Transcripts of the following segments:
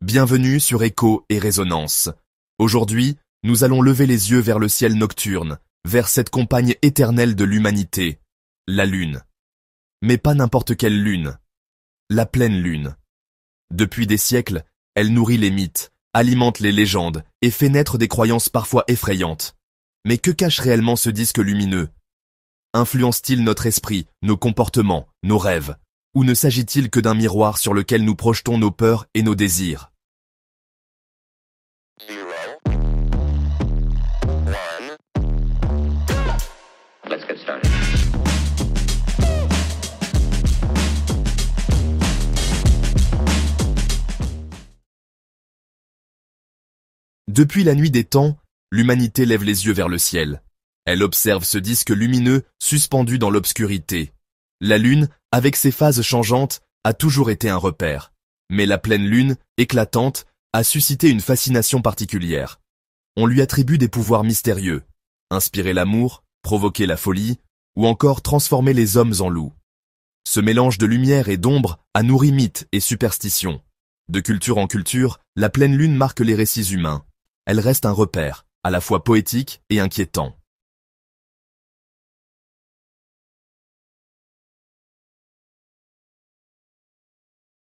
Bienvenue sur Écho et Résonance. Aujourd'hui, nous allons lever les yeux vers le ciel nocturne, vers cette compagne éternelle de l'humanité, la Lune. Mais pas n'importe quelle lune. La pleine lune. Depuis des siècles, elle nourrit les mythes, alimente les légendes et fait naître des croyances parfois effrayantes. Mais que cache réellement ce disque lumineux? Influence-t-il notre esprit, nos comportements, nos rêves? Ou ne s'agit-il que d'un miroir sur lequel nous projetons nos peurs et nos désirs? Let's get started. Depuis la nuit des temps, l'humanité lève les yeux vers le ciel. Elle observe ce disque lumineux suspendu dans l'obscurité. La Lune, avec ses phases changeantes, a toujours été un repère. Mais la pleine Lune, éclatante, a suscité une fascination particulière. On lui attribue des pouvoirs mystérieux. Inspirer l'amour, provoquer la folie, ou encore transformer les hommes en loups. Ce mélange de lumière et d'ombre a nourri mythes et superstitions. De culture en culture, la pleine Lune marque les récits humains. Elle reste un repère, à la fois poétique et inquiétant.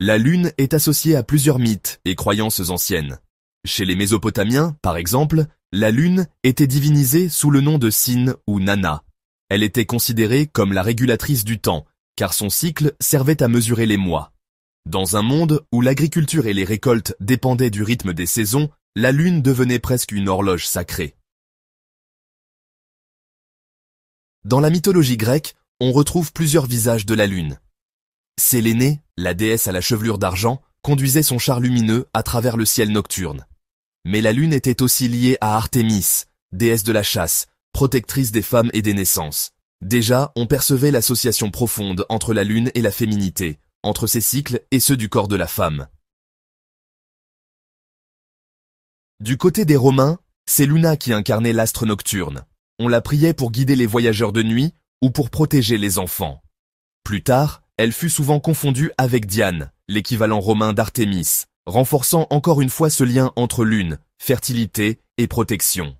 La Lune est associée à plusieurs mythes et croyances anciennes. Chez les Mésopotamiens, par exemple, la Lune était divinisée sous le nom de Sin ou Nana. Elle était considérée comme la régulatrice du temps, car son cycle servait à mesurer les mois. Dans un monde où l'agriculture et les récoltes dépendaient du rythme des saisons, la Lune devenait presque une horloge sacrée. Dans la mythologie grecque, on retrouve plusieurs visages de la Lune. Sélénée, la déesse à la chevelure d'argent, conduisait son char lumineux à travers le ciel nocturne. Mais la Lune était aussi liée à Artémis, déesse de la chasse, protectrice des femmes et des naissances. Déjà, on percevait l'association profonde entre la Lune et la féminité, entre ses cycles et ceux du corps de la femme. Du côté des Romains, c'est Luna qui incarnait l'astre nocturne. On la priait pour guider les voyageurs de nuit ou pour protéger les enfants. Plus tard, elle fut souvent confondue avec Diane, l'équivalent romain d'Artémis, renforçant encore une fois ce lien entre lune, fertilité et protection.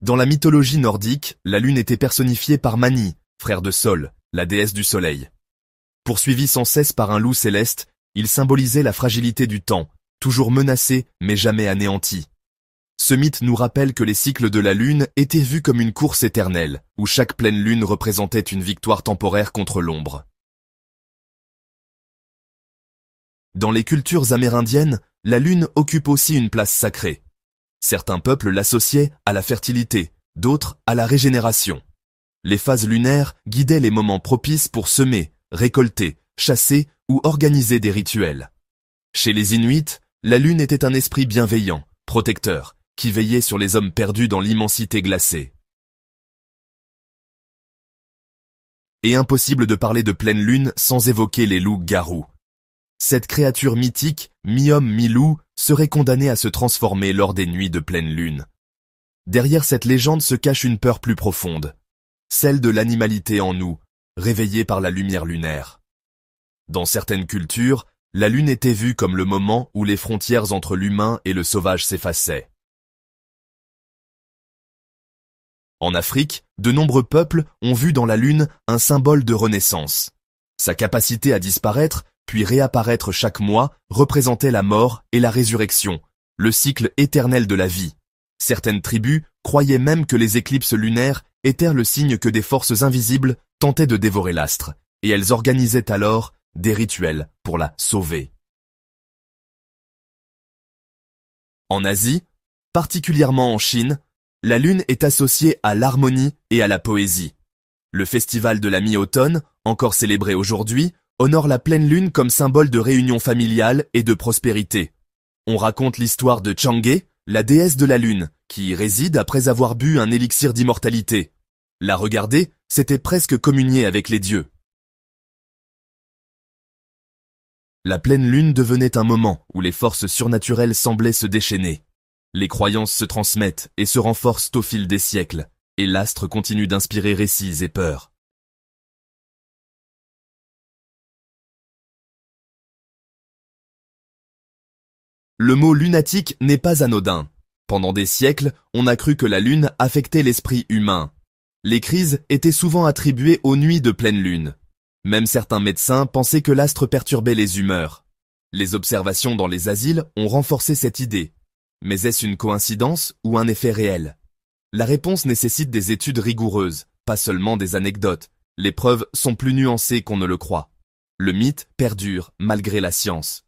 Dans la mythologie nordique, la lune était personnifiée par Mani, frère de Sol, la déesse du soleil. Poursuivi sans cesse par un loup céleste, il symbolisait la fragilité du temps, toujours menacé mais jamais anéanti. Ce mythe nous rappelle que les cycles de la Lune étaient vus comme une course éternelle, où chaque pleine lune représentait une victoire temporaire contre l'ombre. Dans les cultures amérindiennes, la Lune occupe aussi une place sacrée. Certains peuples l'associaient à la fertilité, d'autres à la régénération. Les phases lunaires guidaient les moments propices pour semer, récolter, chasser ou organiser des rituels. Chez les Inuits, la Lune était un esprit bienveillant, protecteur, qui veillait sur les hommes perdus dans l'immensité glacée. Et impossible de parler de pleine lune sans évoquer les loups-garous. Cette créature mythique, mi-homme mi-loup, serait condamnée à se transformer lors des nuits de pleine lune. Derrière cette légende se cache une peur plus profonde, celle de l'animalité en nous, réveillée par la lumière lunaire. Dans certaines cultures, la lune était vue comme le moment où les frontières entre l'humain et le sauvage s'effaçaient. En Afrique, de nombreux peuples ont vu dans la Lune un symbole de renaissance. Sa capacité à disparaître, puis réapparaître chaque mois, représentait la mort et la résurrection, le cycle éternel de la vie. Certaines tribus croyaient même que les éclipses lunaires étaient le signe que des forces invisibles tentaient de dévorer l'astre, et elles organisaient alors des rituels pour la sauver. En Asie, particulièrement en Chine, la Lune est associée à l'harmonie et à la poésie. Le festival de la mi-automne, encore célébré aujourd'hui, honore la pleine Lune comme symbole de réunion familiale et de prospérité. On raconte l'histoire de Chang'e, la déesse de la Lune, qui y réside après avoir bu un élixir d'immortalité. La regarder, c'était presque communier avec les dieux. La pleine Lune devenait un moment où les forces surnaturelles semblaient se déchaîner. Les croyances se transmettent et se renforcent au fil des siècles, et l'astre continue d'inspirer récits et peurs. Le mot lunatique n'est pas anodin. Pendant des siècles, on a cru que la lune affectait l'esprit humain. Les crises étaient souvent attribuées aux nuits de pleine lune. Même certains médecins pensaient que l'astre perturbait les humeurs. Les observations dans les asiles ont renforcé cette idée. Mais est-ce une coïncidence ou un effet réel? La réponse nécessite des études rigoureuses, pas seulement des anecdotes. Les preuves sont plus nuancées qu'on ne le croit. Le mythe perdure malgré la science.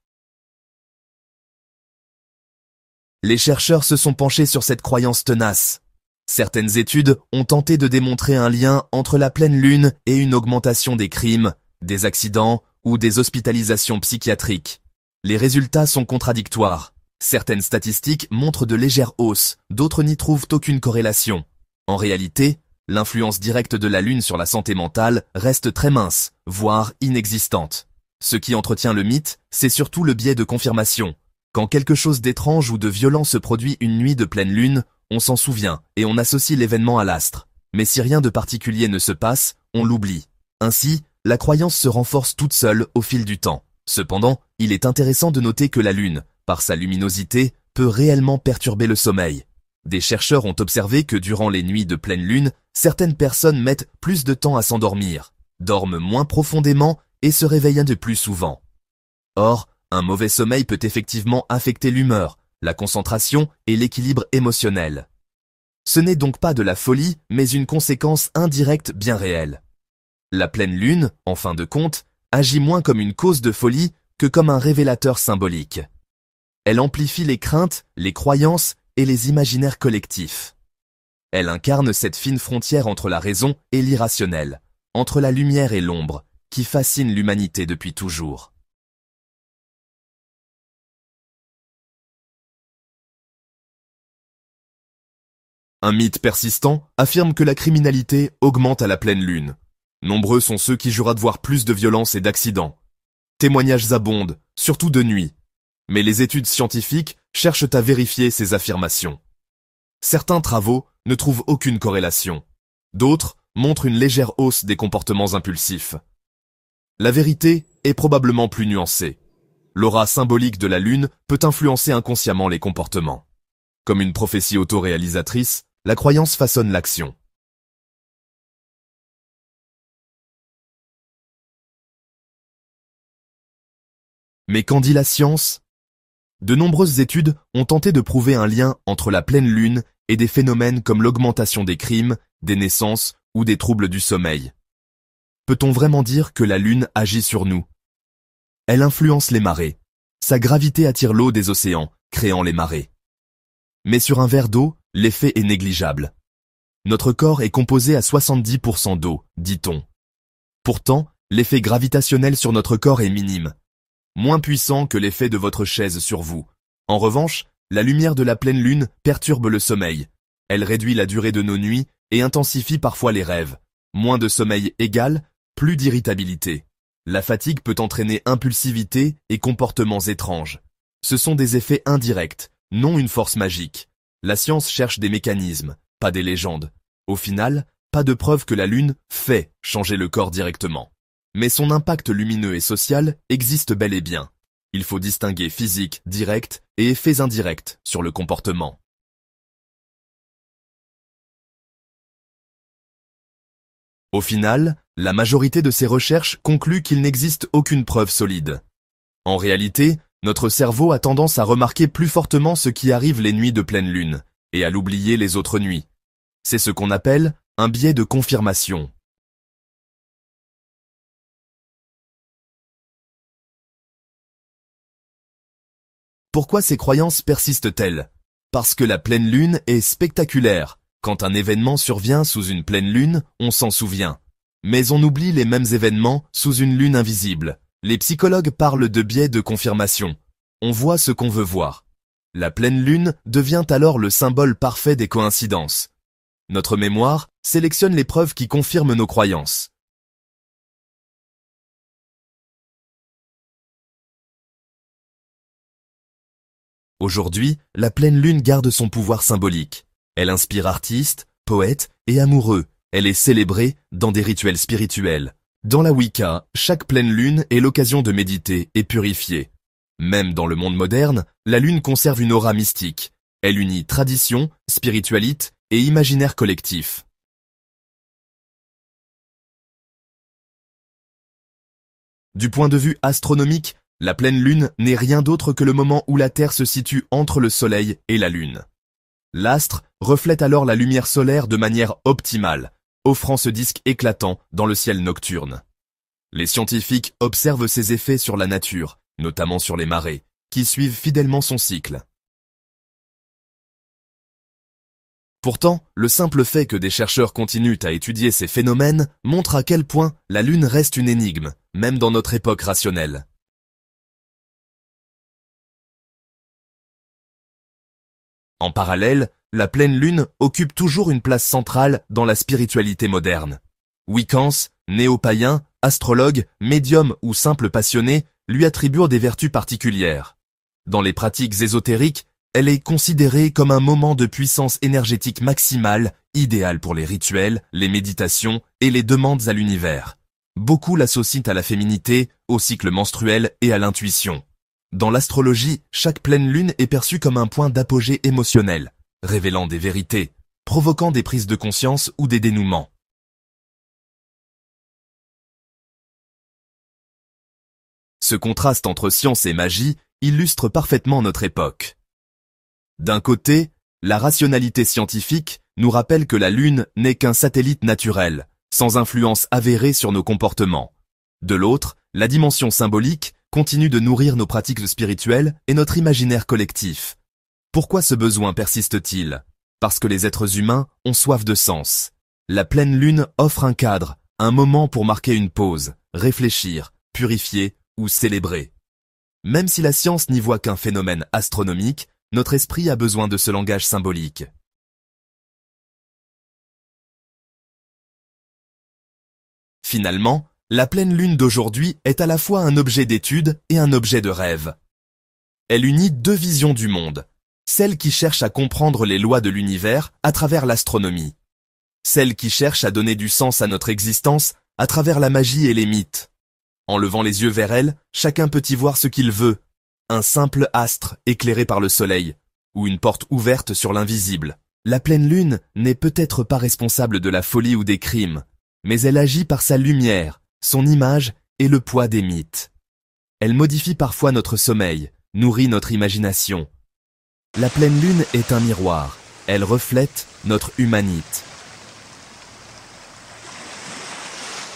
Les chercheurs se sont penchés sur cette croyance tenace. Certaines études ont tenté de démontrer un lien entre la pleine lune et une augmentation des crimes, des accidents ou des hospitalisations psychiatriques. Les résultats sont contradictoires. Certaines statistiques montrent de légères hausses, d'autres n'y trouvent aucune corrélation. En réalité, l'influence directe de la lune sur la santé mentale reste très mince, voire inexistante. Ce qui entretient le mythe, c'est surtout le biais de confirmation. Quand quelque chose d'étrange ou de violent se produit une nuit de pleine lune, on s'en souvient et on associe l'événement à l'astre. Mais si rien de particulier ne se passe, on l'oublie. Ainsi, la croyance se renforce toute seule au fil du temps. Cependant, il est intéressant de noter que la lune, par sa luminosité, peut réellement perturber le sommeil. Des chercheurs ont observé que durant les nuits de pleine lune, certaines personnes mettent plus de temps à s'endormir, dorment moins profondément et se réveillent de plus souvent. Or, un mauvais sommeil peut effectivement affecter l'humeur, la concentration et l'équilibre émotionnel. Ce n'est donc pas de la folie, mais une conséquence indirecte bien réelle. La pleine lune, en fin de compte, agit moins comme une cause de folie que comme un révélateur symbolique. Elle amplifie les craintes, les croyances et les imaginaires collectifs. Elle incarne cette fine frontière entre la raison et l'irrationnel, entre la lumière et l'ombre, qui fascine l'humanité depuis toujours. Un mythe persistant affirme que la criminalité augmente à la pleine lune. Nombreux sont ceux qui jurent de voir plus de violences et d'accidents. Témoignages abondent, surtout de nuit. Mais les études scientifiques cherchent à vérifier ces affirmations. Certains travaux ne trouvent aucune corrélation. D'autres montrent une légère hausse des comportements impulsifs. La vérité est probablement plus nuancée. L'aura symbolique de la lune peut influencer inconsciemment les comportements. Comme une prophétie autoréalisatrice, la croyance façonne l'action. Mais qu'en dit la science? De nombreuses études ont tenté de prouver un lien entre la pleine lune et des phénomènes comme l'augmentation des crimes, des naissances ou des troubles du sommeil. Peut-on vraiment dire que la lune agit sur nous? Elle influence les marées. Sa gravité attire l'eau des océans, créant les marées. Mais sur un verre d'eau, l'effet est négligeable. Notre corps est composé à 70% d'eau, dit-on. Pourtant, l'effet gravitationnel sur notre corps est minime. Moins puissant que l'effet de votre chaise sur vous. En revanche, la lumière de la pleine lune perturbe le sommeil. Elle réduit la durée de nos nuits et intensifie parfois les rêves. Moins de sommeil égale plus d'irritabilité. La fatigue peut entraîner impulsivité et comportements étranges. Ce sont des effets indirects, non une force magique. La science cherche des mécanismes, pas des légendes. Au final, pas de preuve que la lune fait changer le corps directement. Mais son impact lumineux et social existe bel et bien. Il faut distinguer physique, direct et effets indirects sur le comportement. Au final, la majorité de ces recherches conclut qu'il n'existe aucune preuve solide. En réalité, notre cerveau a tendance à remarquer plus fortement ce qui arrive les nuits de pleine lune, et à l'oublier les autres nuits. C'est ce qu'on appelle un biais de confirmation. Pourquoi ces croyances persistent-elles? Parce que la pleine lune est spectaculaire. Quand un événement survient sous une pleine lune, on s'en souvient. Mais on oublie les mêmes événements sous une lune invisible. Les psychologues parlent de biais de confirmation. On voit ce qu'on veut voir. La pleine lune devient alors le symbole parfait des coïncidences. Notre mémoire sélectionne les preuves qui confirment nos croyances. Aujourd'hui, la pleine lune garde son pouvoir symbolique. Elle inspire artistes, poètes et amoureux. Elle est célébrée dans des rituels spirituels. Dans la Wicca, chaque pleine lune est l'occasion de méditer et purifier. Même dans le monde moderne, la Lune conserve une aura mystique. Elle unit tradition, spiritualité et imaginaire collectif. Du point de vue astronomique, la pleine Lune n'est rien d'autre que le moment où la Terre se situe entre le Soleil et la Lune. L'astre reflète alors la lumière solaire de manière optimale, offrant ce disque éclatant dans le ciel nocturne. Les scientifiques observent ses effets sur la nature, notamment sur les marées, qui suivent fidèlement son cycle. Pourtant, le simple fait que des chercheurs continuent à étudier ces phénomènes montre à quel point la Lune reste une énigme, même dans notre époque rationnelle. En parallèle, la pleine Lune occupe toujours une place centrale dans la spiritualité moderne. Wiccans, néo-païens, astrologues, médiums ou simples passionnés lui attribuent des vertus particulières. Dans les pratiques ésotériques, elle est considérée comme un moment de puissance énergétique maximale, idéal pour les rituels, les méditations et les demandes à l'univers. Beaucoup l'associent à la féminité, au cycle menstruel et à l'intuition. Dans l'astrologie, chaque pleine lune est perçue comme un point d'apogée émotionnel, révélant des vérités, provoquant des prises de conscience ou des dénouements. Ce contraste entre science et magie illustre parfaitement notre époque. D'un côté, la rationalité scientifique nous rappelle que la Lune n'est qu'un satellite naturel, sans influence avérée sur nos comportements. De l'autre, la dimension symbolique continue de nourrir nos pratiques spirituelles et notre imaginaire collectif. Pourquoi ce besoin persiste-t-il? Parce que les êtres humains ont soif de sens. La pleine Lune offre un cadre, un moment pour marquer une pause, réfléchir, purifier ou célébrer. Même si la science n'y voit qu'un phénomène astronomique, notre esprit a besoin de ce langage symbolique. Finalement, la pleine Lune d'aujourd'hui est à la fois un objet d'étude et un objet de rêve. Elle unit deux visions du monde, celle qui cherche à comprendre les lois de l'univers à travers l'astronomie, celle qui cherche à donner du sens à notre existence à travers la magie et les mythes. En levant les yeux vers elle, chacun peut y voir ce qu'il veut, un simple astre éclairé par le soleil, ou une porte ouverte sur l'invisible. La pleine Lune n'est peut-être pas responsable de la folie ou des crimes, mais elle agit par sa lumière, son image et le poids des mythes. Elle modifie parfois notre sommeil, nourrit notre imagination. La pleine Lune est un miroir, elle reflète notre humanité.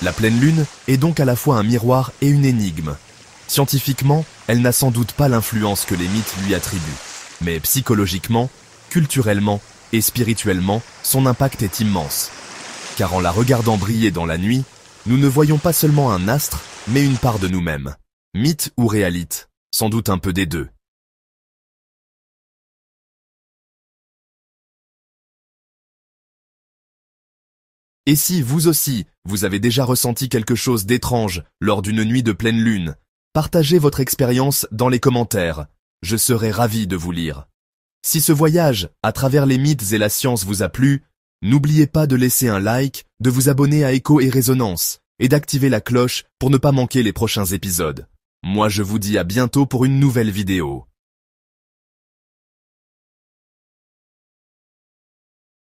La pleine Lune est donc à la fois un miroir et une énigme. Scientifiquement, elle n'a sans doute pas l'influence que les mythes lui attribuent. Mais psychologiquement, culturellement et spirituellement, son impact est immense. Car en la regardant briller dans la nuit, nous ne voyons pas seulement un astre, mais une part de nous-mêmes. Mythe ou réalité, sans doute un peu des deux. Et si, vous aussi, vous avez déjà ressenti quelque chose d'étrange lors d'une nuit de pleine lune, partagez votre expérience dans les commentaires. Je serai ravi de vous lire. Si ce voyage, à travers les mythes et la science vous a plu, n'oubliez pas de laisser un like, de vous abonner à Écho et Résonance, et d'activer la cloche pour ne pas manquer les prochains épisodes. Moi je vous dis à bientôt pour une nouvelle vidéo.